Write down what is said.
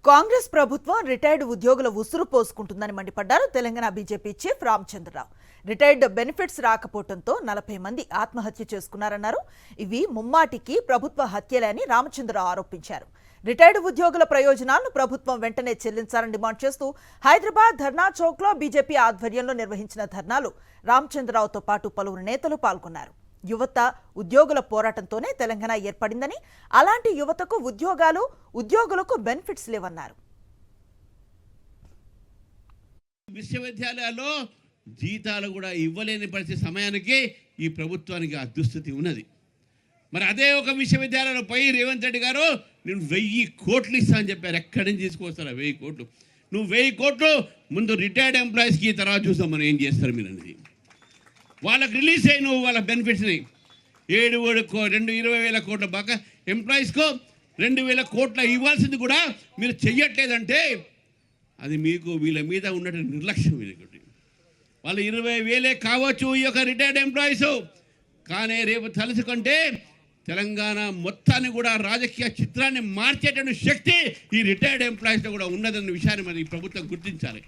కాంగ్రెస్ ప్రభుత్వం రిటైర్డ్ ఉద్యోగుల ఉసురు పోసుకుంటుందని మండిపడ్డారు Telangana BJP chief Ramachandra Rao. Retired benefits రాకపోవడంతో 40 మంది ఆత్మహత్య చేసుకున్నారన్నారు. ఇవి ముమ్మాటికి ప్రభుత్వ హత్యలే అని రామచంద్రరావు ఆరోపించారు. రిటైర్డ్ ఉద్యోగుల ప్రయోజనాలను ప్రభుత్వం వెంటనే చెల్లించాలని డిమాండ్ చేస్తూ హైదరాబాద్ ధర్నా చౌక్లో బీజేపీ ఆధ్వర్యంలో నిర్వహించిన ధర్నాలో రామచంద్రరావుతో పాటు పలువురు నేతలు పాల్గొన్నారు. యువత ఉద్యోగుల పోరాటంతోనే తెలంగాణ ఏర్పడిందని, అలాంటి యువతకు ఉద్యోగులకు బెనిఫిట్స్ లేవన్నారు. విశ్వవిద్యాలయాల్లో జీతాలు కూడా ఇవ్వలేని పరిస్థితి సమయానికి ఈ ప్రభుత్వానికి ఆ దుస్థితి ఉన్నది. మరి అదే ఒక విశ్వవిద్యాలయంలో పై రేవంత్ రెడ్డి గారు నేను 1000 కోట్లు ఇస్తా అని చెప్పారు. ఎక్కడి నుంచి తీసుకొస్తారా 1000 కోట్లు? నువ్వు 1000 కోట్లు ముందు రిటైర్డ్ ఎంప్లాయీస్కి తర్వాత చూస్తాం మనం ఏం చేస్తారు మీరు అనేది. వాళ్ళకి రిలీజ్ అయ్యి నువ్వు వాళ్ళ బెనిఫిట్స్ని 20,000 కోట్ల బాగా ఎంప్లాయీస్కో 2,000 కోట్ల ఇవ్వాల్సింది కూడా మీరు చెయ్యట్లేదంటే అది మీకు వీళ్ళ మీద ఉన్నటువంటి నిర్లక్ష్యం. ఇది వాళ్ళు 20,000 కావచ్చు ఈ యొక్క రిటైర్డ్ ఎంప్లాయీస్, కానీ రేపు తలుచుకుంటే తెలంగాణ మొత్తాన్ని కూడా రాజకీయ చిత్రాన్ని మార్చేటువంటి శక్తి ఈ రిటైర్డ్ ఎంప్లాయీస్లో కూడా ఉన్నదన్న విషయాన్ని మరి ఈ ప్రభుత్వం గుర్తించాలి.